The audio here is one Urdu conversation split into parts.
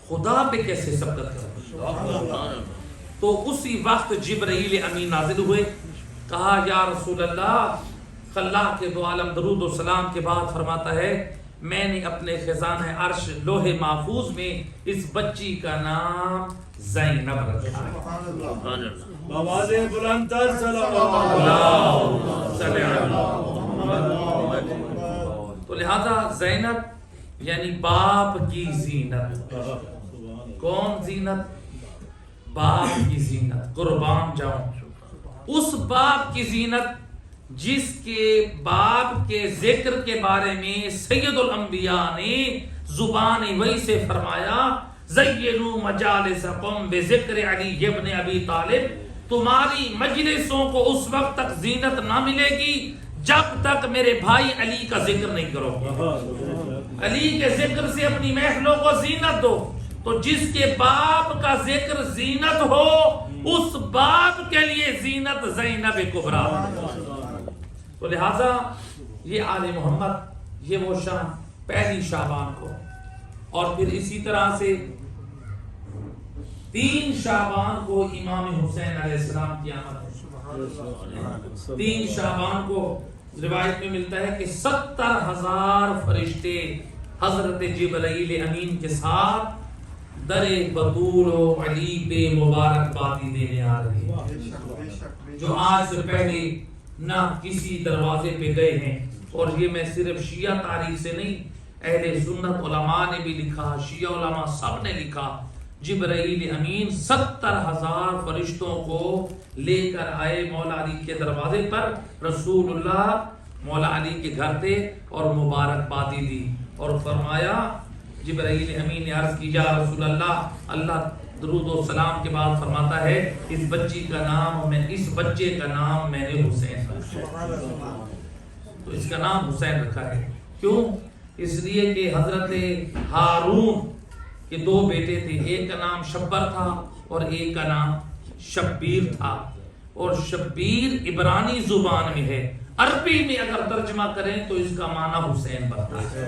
خدا پہ کیسے سبقت کروں؟ تو اسی وقت جبرائیل امین نازل ہوئے، کہا یا رسول اللہ، اللہ کے دو عالم درود و سلام کے بعد فرماتا ہے میں نے اپنے خزانہ عرش لوح محفوظ میں اس بچی کا نام زینب رکھا ہے۔ آواز بلند تر تو لہذا زینب یعنی باپ کی زینت۔ کون زینت؟ باپ کی زینت۔ قربان جاؤں اس باپ کی زینت جس کے باپ کے ذکر کے بارے میں سید الانبیاء نے زبان وحی سے فرمایا زینوا مجالسکم بذکر علی ابن ابی طالب، تمہاری مجلسوں کو اس وقت تک زینت نہ ملے گی جب تک میرے بھائی علی کا ذکر نہیں کرو گے۔ علی کے ذکر سے اپنی محفلوں کو زینت دو۔ تو جس کے باپ کا ذکر زینت ہو اس باپ کے لیے زینت زینب کبریٰ۔ تو لہذا یہ آل محمد یہ وہ شام پہلی شعبان کو، اور پھر اسی طرح سے 3 شعبان کو امام حسین علیہ السلام کی آمد ہے۔ 3 شعبان کو روایت میں ملتا ہے کہ 70,000 فرشتے حضرت جبرائیل امین کے ساتھ در بطول و علی پہ مبارکبادی دینے آ رہے ہیں، جو آج سے پہلے نہ کسی دروازے پہ گئے ہیں۔ اور یہ میں صرف شیعہ تاریخ سے نہیں، اہل سنت علماء نے بھی لکھا، شیعہ علماء سب نے لکھا، جبرائیل امین 70,000 فرشتوں کو لے کر آئے مولا علی کے دروازے پر۔ رسول اللہ مولا علی کے گھر تھے اور مبارکبادی دی، اور فرمایا جبرائیل امین نے عرض کی یا رسول اللہ، اللہ درود و سلام کے بعد فرماتا ہے اس بچے کا نام میں نے حسین رکھا ہے۔ تو اس کا نام حسین رکھا ہے، کیوں؟ اس لیے کہ حضرت ہارون کے 2 بیٹے تھے، ایک کا نام شبر تھا اور ایک کا نام شبیر تھا، اور شبیر عبرانی زبان میں ہے، عربی میں اگر ترجمہ کریں تو اس کا معنی حسین بنتا ہے۔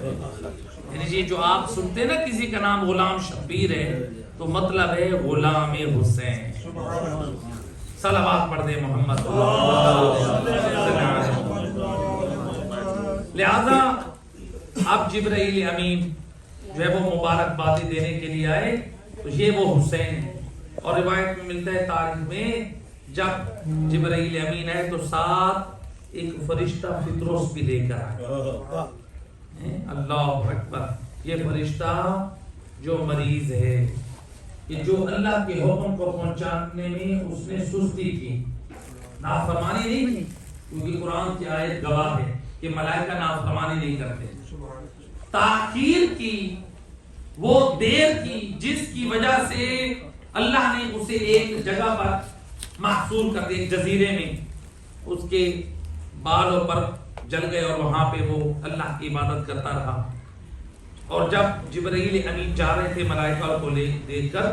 یعنی یہ جو آپ سنتے نا کسی کا نام غلام شبیر ہے تو مطلب ہے غلام حسین۔ صلوات پڑھ دے محمد۔ لہذا اب جبرائیل امین جو ہے وہ مبارکبادی دینے کے لیے آئے، تو یہ وہ حسین ہے۔ اور روایت میں ملتا ہے تاریخ میں جب جبرائیل امین آئے تو ساتھ ایک فرشتہ فطرس بھی لے کر آئے۔ اللہ اکبر، یہ فرشتہ جو مریض ہے، کہ جو اللہ کے حکم کو پہنچانے میں اس نے سستی کی، نافرمانی نہیں کی، کیونکہ قرآن کی آیت گواہ ہے کہ ملائکہ نافرمانی نہیں کرتے، تاخیر کی، وہ دیر کی، جس کی وجہ سے اللہ نے اسے ایک جگہ پر محصور کر دیا، ایک جزیرے میں، اس کے بال اور پر جل گئے اور وہاں پہ وہ اللہ کی عبادت کرتا رہا۔ اور جب جبرائیل امین جا رہے تھے ملائکہ کو لے دیکھ کر،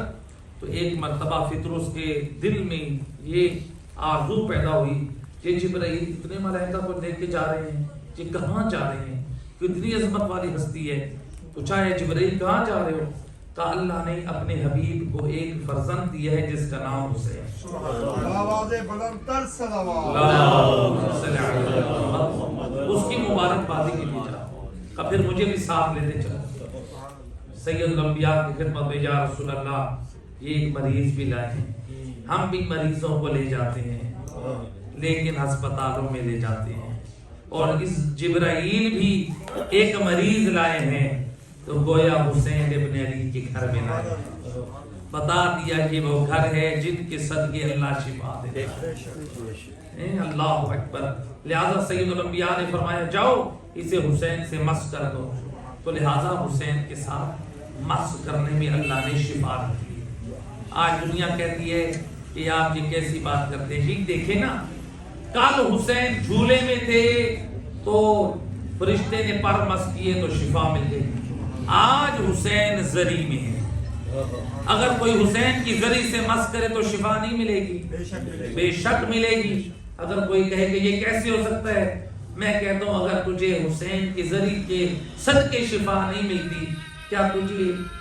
تو ایک مرتبہ فطرس کے دل میں یہ آرزو پیدا ہوئی کہ جبرائیل اتنے ملائکہ کو لے کے جا رہے ہیں، کہ کہاں جا رہے ہیں، کتنی عظمت والی ہستی ہے۔ پوچھا ہے جبرائیل کہاں جا رہے ہو؟ کہا اللہ نے اپنے حبیب کو ایک فرزند دیا ہے جس کا نام حسین۔ اس کی مبارکبادی کے لیے جاؤ، پھر مجھے بھی ساتھ لیتے چلو۔ سید الانبیاء کی خدمت میں یا رسول اللہ یہ ایک مریض بھی لائے ہیں، ہم بھی مریضوں کو لے جاتے ہیں لیکن ہسپتالوں میں لے جاتے ہیں، اور اس جبرائیل بھی ایک مریض لائے ہیں تو گویا حسین ابن علی کے گھر میں لائے ہیں، بتا دیا کہ وہ گھر ہے جن کے صدقے اللہ شفا دے۔ اللہ اکبر۔ لہذا سید الانبیاء نے فرمایا جاؤ اسے حسین سے مس کر دو، تو لہذا حسین کے ساتھ مس کرنے میں اللہ نے شفا دی۔ آج دنیا کہتی ہے کہ آپ یہ کیسی بات کرتے ہیں، دیکھیں نا کل حسین جھولے میں تھے تو فرشتے نے پر مس کیے تو شفا مل گئی، آج حسین زری میں ہے، اگر کوئی حسین کی زری سے مس کرے تو شفا نہیں ملے گی، بے شک ملے گی۔ اگر کوئی کہے کہ یہ کیسے ہو سکتا ہے، میں کہتا ہوں اگر تجھے حسین کی زری کے صدقے شفا نہیں ملتی، کیا تجھے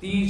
3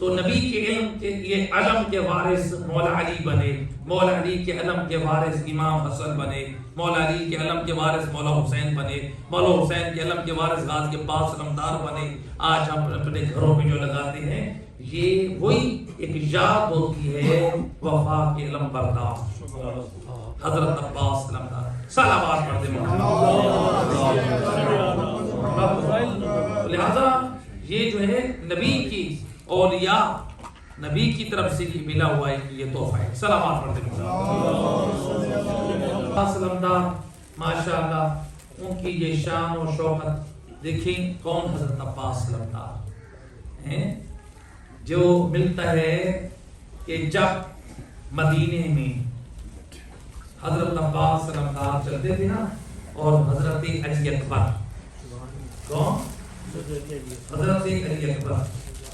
تو نبی کے علم کے یہ علم کے وارث مولا علی بنے، مولا علی کے علم کے وارث امام حسن بنے، مولا علی کے علم کے وارث مولا حسین بنے، مولا حسین کے علم کے وارث غازی عباس علمدار بنے۔ آج ہم اپنے گھروں میں جو لگاتے ہیں یہ وہی ایک یاد ہوتی ہے وفا کے علم بردار حضرت عباس علمدار۔ صلوات پڑھتے ہیں۔ لہذا یہ جو ہے نبی کی اولیاء نبی کی طرف سے ملا ہوا ہے، یہ تحفہ ہے۔ صلوات پڑھتے ہیں۔ عباس علمدار ماشاءاللہ ان کی یہ شان و شوکت دیکھیں، کون حضرت عباس علمدار ہیں جو ملتا ہے کہ جب مدینے میں حضرت عباس علمدار چلتے تھے نا، اور حضرت علی اکبر، کون؟ حضرت علی اکبر،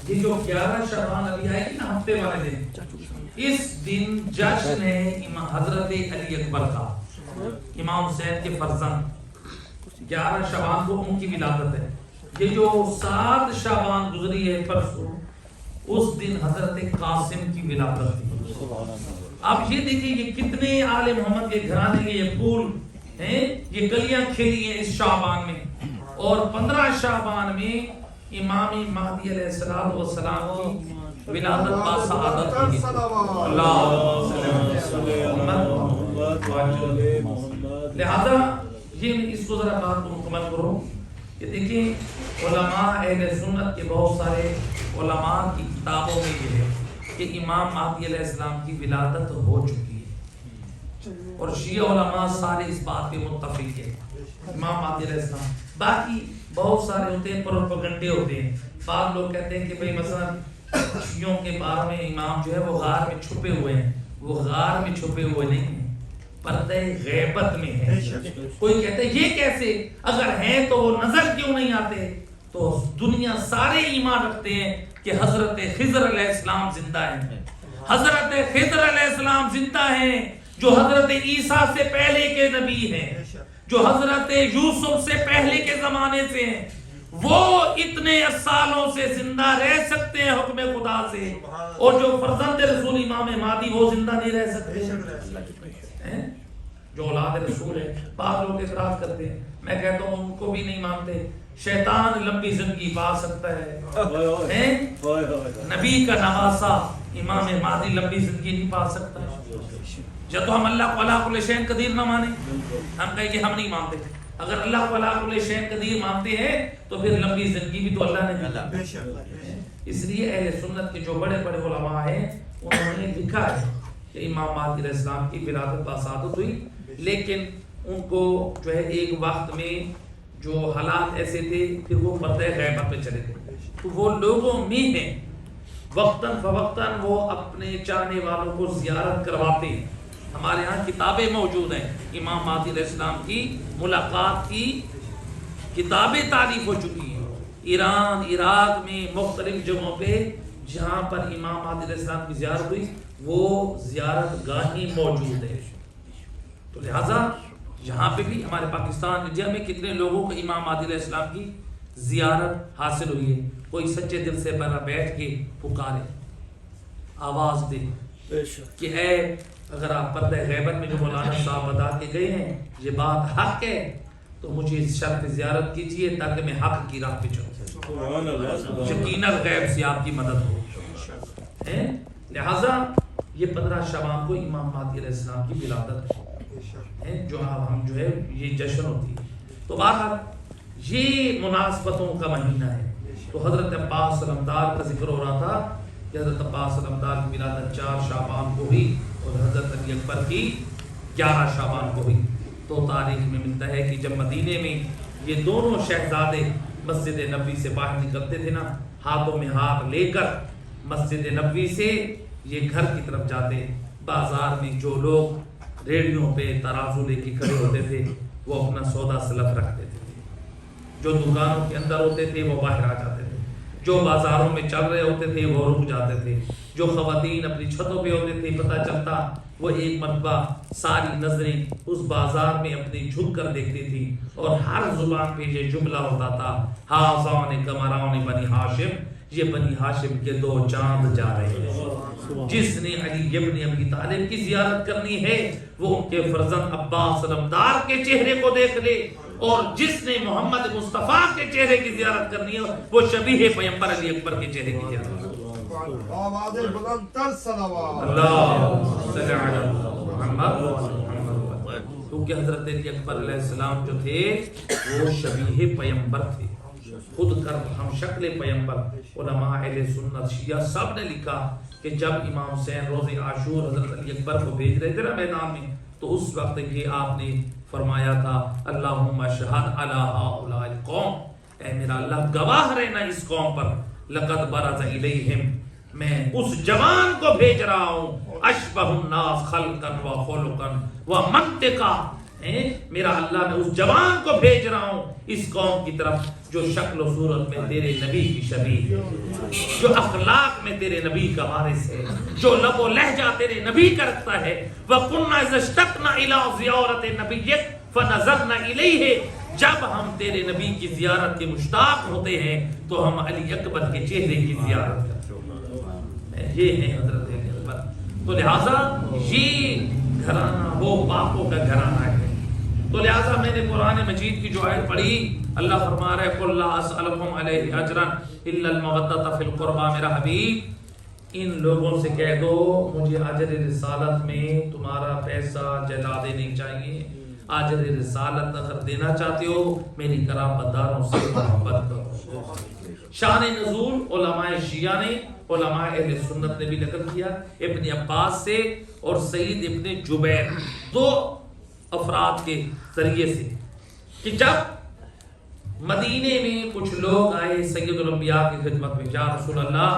یہ جو 11 شعبان ابھی آئے گی نا ہفتے والے دن، اس دن جشن ہے حضرت علی اکبر کا، امام حسین کے فرزند۔ 11 شعبان کو ان کی ولادت ہے۔ یہ جو 7 شعبان گزری ہے پرسوں، اس دن حضرت قاسم کی ولادت تھی۔ اب یہ دیکھیں یہ کتنے آل محمد کے گھرانے کے یہ پھول ہیں، یہ کلیاں کھلی ہیں اس شعبان میں، اور 15 شعبان میں امام مہدی علیہ السلام کی ولادت باسعادت ہوئی۔ لہذا یہ اس کو ذرا بات کو مکمل کرو کہ دیکھیں علماء اہل سنت کے بہت سارے علماء کی کتابوں میں یہ ہے کہ امام مہدی علیہ السلام کی ولادت ہو چکی ہے، اور شیعہ علماء سارے اس بات پہ متفق ہیں امام مہدی علیہ السلام۔ باقی بہت سارے ہوتے ہیں پروپیگنڈے ہوتے ہیں، بعض لوگ کہتے ہیں کہ بھئی مثلا شیعوں کے بارے میں امام جو ہے وہ غار میں چھپے ہوئے ہیں، وہ غار میں چھپے ہوئے نہیں ہیں، پردہ غیبت میں ہے۔ کوئی کہتا ہے یہ کیسے، اگر ہیں تو وہ نظر کیوں نہیں آتے؟ تو دنیا سارے ایمان رکھتے ہیں کہ حضرت خضر علیہ السلام زندہ ہیں، حضرت خضر علیہ السلام زندہ ہیں جو حضرت عیسیٰ سے پہلے کے نبی ہیں، جو حضرت یوسف سے پہلے کے زمانے سے ہیں، وہ اتنے سالوں سے زندہ رہ سکتے ہیں حکم خدا سے، اور جو فرزند رسول امام مہدی وہ زندہ نہیں رہ سکتے، جو اولاد رسول ہے۔ بعض لوگ اعتراض کرتے ہیں، میں کہتا ہوں ان کو بھی نہیں مانتے، شیطان لمبی زندگی پا سکتا ہے، نبی کا نواسا امام مہدی لمبی زندگی نہیں پا سکتا۔ جب تو ہم اللہ کو علی کل شیء قدیر نہ مانیں، ہم کہیں کہ ہم نہیں مانتے، اگر اللہ کو علی کل شیء قدیر مانتے ہیں تو پھر لمبی زندگی بھی تو اللہ نے دی۔ اس لیے اہل سنت کے جو بڑے بڑے علماء ہیں انہوں نے لکھا ہے کہ امام مہدی علیہ السلام کی ولادت باسعادت ہوئی، لیکن ان کو جو ہے ایک وقت میں جو حالات ایسے تھے پھر وہ پردہ غیبت پہ چلے گئے، تو وہ لوگوں میں ہیں وقتاً فوقتاً وہ اپنے چاہنے والوں کو زیارت کرواتے ہیں۔ ہمارے ہاں کتابیں موجود ہیں، امام مہدی علیہ السلام کی ملاقات کی کتابیں تالیف ہو چکی ہیں، ایران عراق میں مختلف جگہوں پہ جہاں پر امام مہدی علیہ السلام کی زیارت ہوئی وہ زیارت گاہیں موجود ہے۔ تو لہٰذا یہاں پہ بھی ہمارے پاکستان انڈیا میں کتنے لوگوں کو امام مہدی علیہ السلام کی زیارت حاصل ہوئی ہے، کوئی سچے دل سے بنا بیٹھ کے پکارے، آواز دے کہ اے اگر آپ پردہ غیبت میں جو مولانا صاحب بتا کے گئے ہیں یہ بات حق ہے تو مجھے اس شرط زیارت کیجیے تاکہ میں حق کی راہ پہ چلوں، یقیناً غیب سے آپ کی مدد ہو۔ لہٰذا یہ 15 شعبان کو امام مہدی علیہ السلام کی ولادت ہے جو ہم جو ہے یہ جشن ہوتی ہے۔ تو بہرحال یہ مناسبتوں کا مہینہ ہے۔ تو حضرت عباس علمدار کا ذکر ہو رہا تھا کہ حضرت عباس علمدار کی ولادت 4 شعبان کو ہوئی اور حضرت علی اکبر کی 11 شعبان کو ہوئی۔ تو تاریخ میں ملتا ہے کہ جب مدینے میں یہ دونوں شہزادے مسجد نبوی سے باہر نکلتے تھے نا، ہاتھوں میں ہاتھ لے کر مسجد نبوی سے یہ گھر کی طرف جاتے، بازار میں جو لوگ ریڑھیوں پہ ترازو لے کے کھڑے ہوتے تھے وہ اپنا سودا سلف رکھتے تھے، جو دکانوں کے اندر ہوتے تھے وہ باہر آ جاتے تھے، جو بازاروں میں چل رہے ہوتے تھے وہ رک جاتے تھے، جو خواتین اپنی چھتوں پہ ہوتے تھے پتہ چلتا وہ ایک مرتبہ ساری نظریں اس بازار میں اپنی جھک کر دیکھتی تھی اور ہر زبان پہ یہ جملہ ہوتا تھا، ہاذان کمران بنی ہاشم، یہ بنی ہاشم کے 2 چاند جا رہے ہیں۔ جس نے علی ابن ابی طالب کی زیارت کرنی ہے وہ ان کے فرزند عباس علمدار کے چہرے کو دیکھ لے، اور جس نے محمد مصطفیٰ کے چہرے کی زیارت کرنی ہے وہ شبیہ پیغمبر علی اکبر کے چہرے کی زیارت کرنی ہے۔ آواز بلند تر صلوات اللہ صلی علی محمد، کیونکہ حضرت علی اکبر علیہ السلام جو تھے وہ شبیہ پیغمبر تھے، خود کر ہم شکل پیغمبر۔ علماء اہل سنت شیعہ سب نے لکھا کہ جب امام حسین روز عاشور حضرت علی اکبر کو بھیج رہے تھے نا میدان میں، تو اس وقت یہ آپ نے فرمایا تھا اللہم اشہد علی ہؤلاء القوم، اے میرا اللہ گواہ رہنا اس قوم پر، لقد برز الیہم، میں اس جوان کو بھیج رہا ہوں، اشبہ الناس خلقا و خلقا و منطقا، میرا اللہ میں اس جوان کو بھیج رہا ہوں اس قوم کی طرف جو شکل و صورت میں تیرے نبی کی شبیہ ہے، جو اخلاق میں تیرے نبی کا وارث ہے، جو لب و لہجہ تیرے نبی کا رکھتا ہے۔ وَقُلْنَا إِذَا اشْتَقْنَا إِلَىٰ زِيَارَةِ نَبِيِّكَ فَنَظَرْنَا إِلَيْهِ، جب ہم تیرے نبی کی زیارت کے مشتاق ہوتے ہیں تو ہم علی اکبر کے چہرے کی زیارت کرتے ہیں۔ یہ ہے حضرت علی اکبر۔ تو لہٰذا یہ گھرانہ وہ پاکوں کا گھرانہ ہے۔ تو لہٰذا میں نے قرآن مجید کی جو آیت پڑھی، اللہ فرما رہا ہے قُلْ لَا أَسْأَلُكُمْ عَلَيْهِ أَجْرًا إِلَّا الْمَوَدَّةَ فِي الْقُرْبَى، میرا حبیب ان لوگوں سے کہہ دو مجھے اجر رسالت میں تمہارا پیسہ جلادے نہیں چاہیے، اجر رسالت اگر دینا چاہتے ہو میری قرابت داروں سے محبت کرو۔ شان نزول علماء شیعہ نے، علماء اہل سنت نے بھی نقل کیا ابن عباس سے اور سعید ابن جبیر 2 افراد کے ذریعے سے، کہ جب مدینے میں کچھ لوگ آئے سید الانبیاء کی خدمت میں، یا رسول اللہ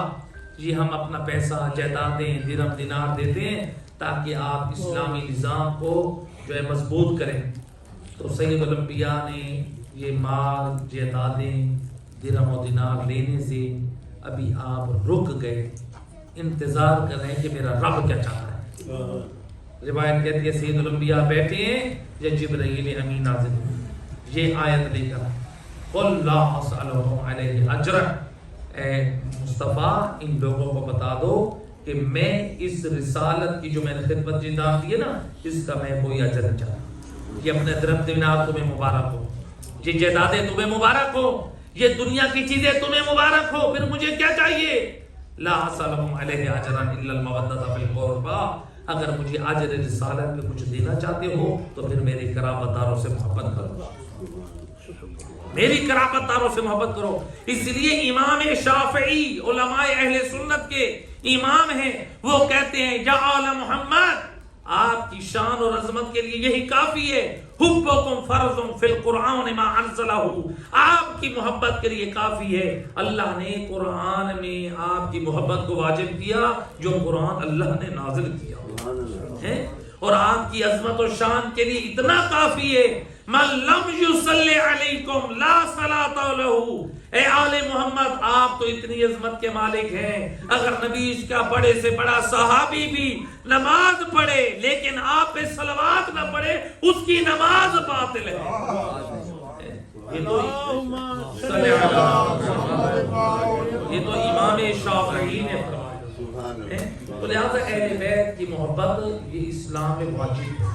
یہ ہم اپنا پیسہ جائیدادیں درہم دینار دیتے ہیں تاکہ آپ اسلامی نظام کو جو ہے مضبوط کریں۔ تو سید الانبیاء نے یہ مال جائیدادیں درہم و دینار لینے سے ابھی آپ رک گئے، انتظار کر رہے ہیں کہ میرا رب کیا چاہتا ہے۔ روایت کہتی ہے سید الانبیاء بیٹھے ہیں یا جبرائیل امین نازل ہوئے یہ آیت لے کر، قُلْ لَا أَسْأَلُكُمْ عَلَيْهِ أَجْرًا، اے مصطفیٰ ان لوگوں کو بتا دو کہ میں اس رسالت کی جو میں نے خدمت جدام دی ہے نا اس کا میں کوئی اجر نہیں چاہتا۔ یہ اپنے درہم دینار تمہیں مبارک ہو، یہ جائیدادیں تمہیں مبارک ہو، یہ دنیا کی چیزیں تمہیں مبارک ہو، پھر مجھے کیا چاہیے؟ لا أسألكم عليه أجرا إلا المودة في القربى، اگر مجھے اجر رسالت میں کچھ دینا چاہتے ہو تو پھر میری قرابت داروں سے محبت کرو، میری قرابت داروں سے محبت کرو۔ اس لیے امام شافعی علماء اہل سنت کے امام ہیں، وہ کہتے ہیں یا آل محمد، آپ کی شان اور عظمت کے لیے یہی کافی ہے، حبکم فرض فی القرآن ما انزلہ، آپ کی محبت کے لیے کافی ہے، اللہ نے قرآن میں آپ کی محبت کو واجب کیا جو قرآن اللہ نے نازل کیا ہے، اور آپ کی عظمت و شان کے لیے اتنا کافی ہے من لم یصلی علیکم لا صلاۃ لہ، اے آل محمد آپ تو اتنی عظمت کے مالک ہیں، اگر نبی کا بڑے سے بڑا صحابی بھی نماز پڑھے لیکن آپ پہ صلوات نہ پڑھے اس کی نماز باطل ہے۔ یہ تو امام شافعی نے فرمایا۔ تو لہذا اہل بیت کی محبت یہ اسلام میں واجب ہے،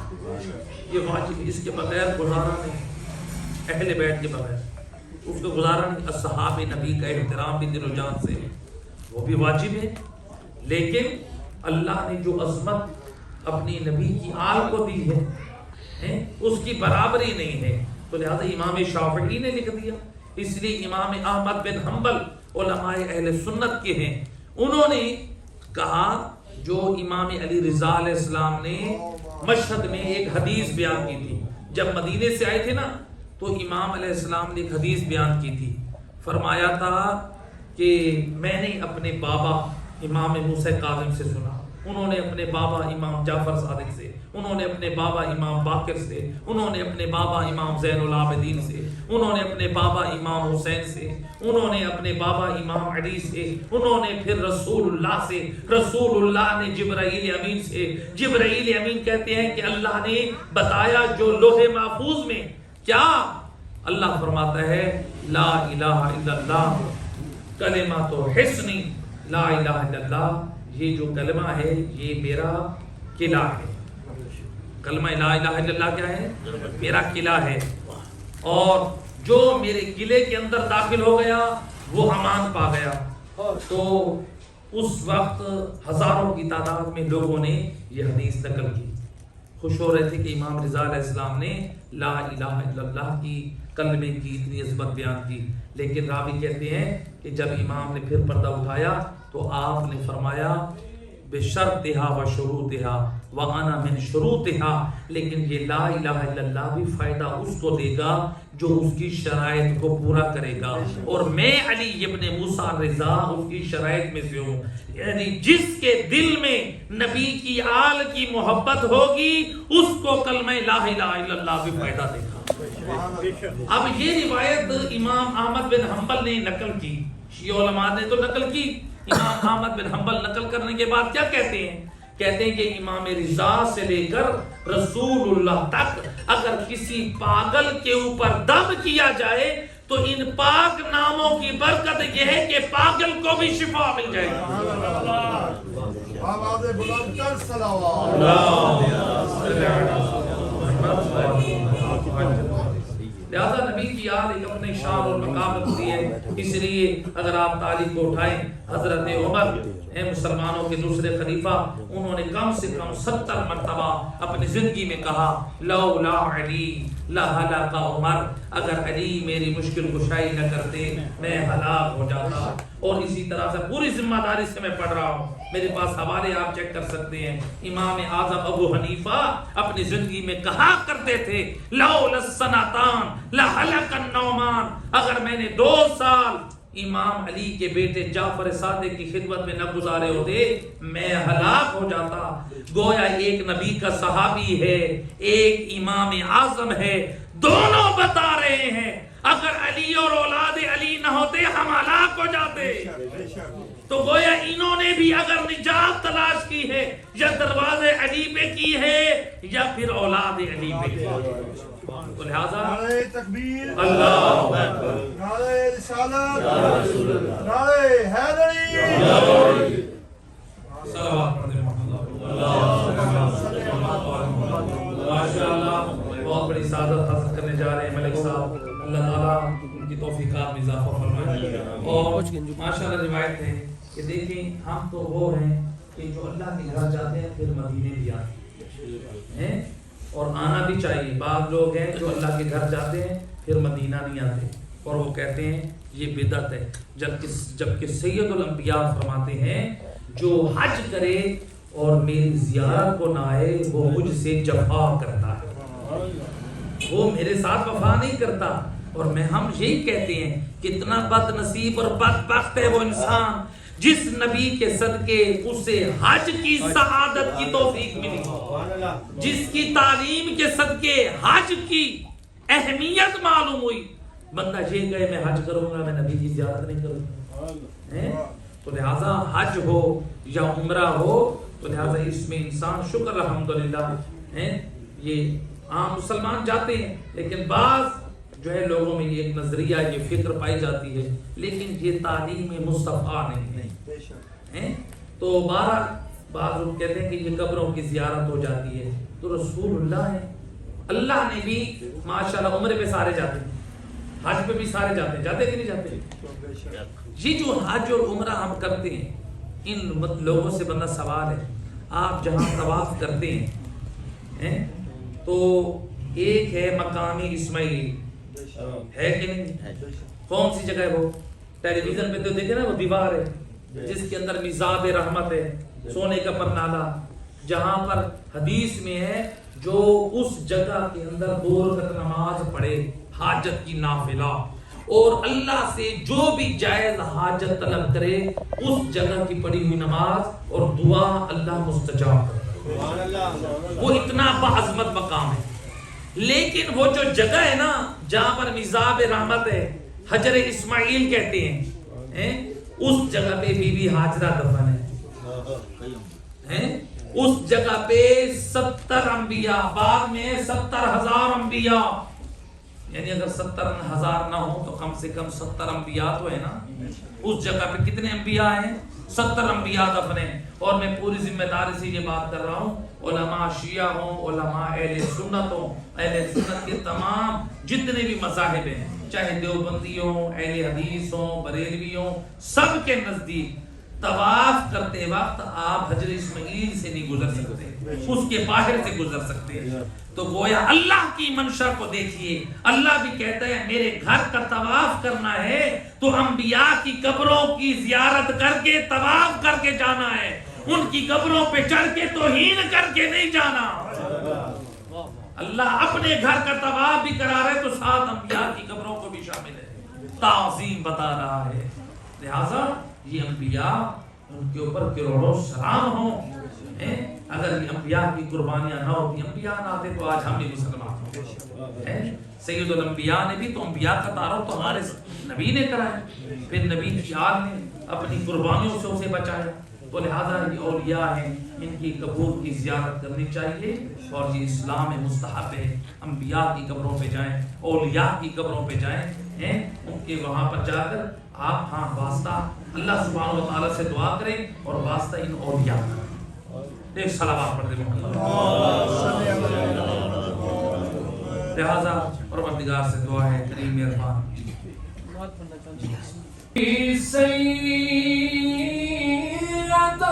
یہ واجب، اس کے بغیر گزارا نہیں، اہل بیت کے بغیر اس کو گزارا نہیں۔ اصحاب نبی کا احترام بھی دل و جان سے وہ بھی واجب ہے، لیکن اللہ نے جو عظمت اپنی نبی کی آل کو دی ہے اس کی برابری نہیں ہے، تو لہذا امام شافعی نے لکھ دیا۔ اس لیے امام احمد بن حنبل علماء اہل سنت کے ہیں، انہوں نے کہا جو امام علی رضا علیہ السلام نے مشہد میں ایک حدیث بیان کی تھی، جب مدینے سے آئے تھے نا تو امام علیہ السلام نے ایک حدیث بیان کی تھی، فرمایا تھا کہ میں نے اپنے بابا امام موسیٰ کاظم سے سنا، انہوں نے اپنے بابا امام جعفر صادق سے، انہوں نے اپنے بابا امام باقر سے، انہوں نے اپنے بابا امام زین العابدین سے، انہوں نے اپنے بابا امام حسین سے، انہوں نے اپنے بابا امام علی سے، انہوں نے پھر رسول اللہ سے، رسول اللہ نے جبرائیل امین سے، جبرائیل امین کہتے ہیں کہ اللہ نے بتایا جو لوح محفوظ میں، کیا اللہ فرماتا ہے لا الہ الا اللہ کلمہ تو حصنی لا الہ الا اللہ، یہ جو کلمہ ہے یہ میرا قلعہ ہے. کلمہ لا الہ الا اللہ کیا ہے؟ میرا قلعہ ہے. اور جو میرے قلعے کے اندر داخل ہو گیا وہ امان پا گیا. تو اس وقت ہزاروں کی تعداد میں لوگوں نے یہ حدیث نقل کی. خوش ہو رہے تھے کہ امام رضا علیہ السلام نے لا الہ الا اللہ کی کلمے کی اتنی عظمت بیان کی. لیکن راوی کہتے ہیں کہ جب امام نے پھر پردہ اٹھایا تو آپ نے فرمایا بشرطہا و شروطہا وانا من شروطہا، لیکن یہ لا الہ الا اللہ بھی فائدہ اس کو دے گا جو اس کی شرائط کو پورا کرے گا، اور میں علی ابن موسیٰ رضا اس کی شرائط میں سے ہوں. یعنی جس کے دل میں نبی کی آل کی محبت ہوگی اس کو کلمہ لا الہ الا اللہ بھی فائدہ دے گا. اب یہ روایت امام احمد بن حنبل نے نقل کی، شیعہ علماء نے تو نقل کی. امام احمد بن حنبل نقل کرنے کے بعد کیا کہتے ہیں؟ کہتے ہیں کہ امام رضا سے لے کر رسول اللہ تک اگر کسی پاگل کے اوپر دم کیا جائے تو ان پاک ناموں کی برکت یہ ہے کہ پاگل کو بھی شفا مل جائے گی. آواز بلند تر صلوات. لہذا نبی کی یاد ایک اپنے شان اور مقام ہوتی ہے. اس لیے اگر آپ تاریخ کو اٹھائیں، حضرت عمر مسلمانوں کے دوسرے خلیفہ، انہوں نے کم سے کم 70 مرتبہ اپنی زندگی میں کہا لولا علی لہلک عمر، اگر علی میری مشکل کشائی نہ کرتے میں ہلاک ہو جاتا. اور اسی طرح سے پوری ذمہ داری سے میں پڑھ رہا ہوں، میرے پاس حوالے آپ چیک کر سکتے ہیں. امام اعظم ابو حنیفہ اپنی زندگی میں کہا کرتے تھے لولا السنتان لہلک النعمان، اگر میں نے 2 سال امام علی کے بیٹے جعفر صادق کی خدمت میں نہ گزارے ہوتے میں ہلاک ہو جاتا. گویا ایک نبی کا صحابی ہے، ایک امام اعظم ہے، دونوں بتا رہے ہیں اگر علی اور اولاد علی نہ ہوتے ہم ہلاک ہو جاتے. تو گویا انہوں نے بھی اگر نجات تلاش کی ہے یا دروازے علی پہ کی ہے یا پھر اولاد علی پہ کی ہے. تو لہذا نعرہ تکبیر، اللہ اکبر، نعرہ رسالت، نعرہ حیدری. صلوات پڑھتے ہیں. ماشاءاللہ بہت بڑی سعادت حاصل کرنے جا رہے ہیں ملک صاحب. اللہ تعالیٰ ان کی توفیقات میں اضافہ فرمائے. اور ماشاءاللہ روایت ہے کہ دیکھیں ہم تو وہ ہیں کہ جو اللہ کے گھر جاتے ہیں پھر مدینے بھی آتے ہیں، اور آنا بھی چاہیے. بعض لوگ ہیں جو اللہ کے گھر جاتے ہیں پھر مدینہ نہیں آتے اور وہ کہتے ہیں یہ بدعت ہے، جبکہ سید الانبیاء فرماتے ہیں جو حج کرے اور میری زیارت کو نہ آئے وہ مجھ سے جفا کرتا ہے، وہ میرے ساتھ وفا نہیں کرتا. اور ہم یہی کہتے ہیں کتنا بد نصیب اور بدبخت ہے وہ انسان جس نبی کے صدقے اسے حج کی سعادت کی توفیق ملی، جس کی تعلیم کے صدقے حج کی اہمیت معلوم ہوئی. بندہ یہ کہے میں حج کروں گا میں نبی کی زیارت نہیں کروں گا. تو لہٰذا حج ہو یا عمرہ ہو تو لہٰذا اس میں انسان شکر الحمدللہ یہ عام مسلمان جاتے ہیں، لیکن بعض جو ہے لوگوں میں یہ ایک نظریہ یہ فکر پائی جاتی ہے، لیکن یہ تعلیم مصطفیٰ نہیں ہے. تو بعض لوگ کہتے ہیں کہ یہ قبروں کی زیارت ہو جاتی ہے. تو رسول اللہ ہے، اللہ نے بھی ماشاءاللہ عمرے پہ سارے جاتے ہیں، حج پہ بھی سارے جاتے ہیں، جاتے کہ نہیں جاتے؟ یہ جو حج اور عمرہ ہم کرتے ہیں ان لوگوں سے بندہ سوال ہے، آپ جہاں طواف کرتے ہیں تو ایک ہے مقامی اسماعیل ہے کہ نہیں؟ کون سی جگہ ہے وہ؟ ٹیلی ویژن پہ تو دیکھے نا وہ دیوار ہے جس کے اندر میزاب رحمت ہے، سونے کا پرنالہ، جہاں پر حدیث میں ہے جو اس جگہ کے اندر 2 رکعت نماز پڑھے حاجت کی نافلہ اور اللہ سے جو بھی جائز حاجت طلب کرے اس جگہ کی پڑھی ہوئی نماز اور دعا اللہ مستجاب کرتا ہے. وہ اتنا بعظمت مقام ہے. لیکن وہ جو جگہ ہے نا جہاں پر میزاب رحمت ہے، حجر اسماعیل کہتے ہیں، اس جگہ پہ بی بی ہاجرہ دفن ہے. اس جگہ پہ 70 انبیاء، بعد میں 70,000 انبیاء، یعنی اگر 70,000 نہ ہو تو کم سے کم 70 انبیاء تو ہے نا. اس جگہ پہ کتنے انبیاء ہیں؟ 70 انبیاء دفن ہیں. اور میں پوری ذمہ داری سے یہ بات کر رہا ہوں، علماء شیعہ ہوں، علماء اہل سنت ہوں، اہل سنت کے تمام جتنے بھی مذاہب ہیں، چاہے دیوبندی ہوں، اہل حدیث ہوں، بریلوی ہوں، سب کے نزدیک طواف کرتے وقت آپ حجر اسماعیل سے نہیں گزر سکتے، اس کے باہر سے گزر سکتے ہیں. تو گویا اللہ کی منشا کو دیکھیے، اللہ بھی کہتا ہے میرے گھر کا طواف کرنا ہے تو انبیاء کی قبروں کی زیارت کر کے طواف کر کے جانا ہے، ان کی قبروں پہ چڑھ کے توہین کر کے نہیں جانا. اللہ اپنے گھر کا طواف بھی کرا رہے تو ساتھ انبیاء کی قبروں کو بھی شامل ہے، تعظیم بتا رہا ہے. لہذا یہ انبیاء، ان کے اوپر کروڑوں سلام ہوں. اگر یہ انبیاء کی قربانیاں نہ ہوتی، انبیاء نہ آتے تو آج ہم بھی مسلمان ہوتے. سید الانبیاء نے بھی تو انبیاء کا تعارف تو ہمارے نبی نے کرایا، پھر نبی کی آل نے اپنی قربانیوں سے اسے بچایا. تو لہذا یہ اولیاء ہیں، ان کی قبور کی زیارت کرنی چاہیے اور یہ اسلام مستحب ہے. انبیاء کی قبروں پہ جائیں، اولیاء کی قبروں پہ جائیں، ان کے وہاں پر جا کر آپ واسطہ اللہ سبحانہ و تعالیٰ سے دعا کریں اور واسطہ ان اولیاء کا. ایک صلوات پڑھ دیں محمد. لہذا پروردگار سے دعا ہے کریم مہربان سیدہ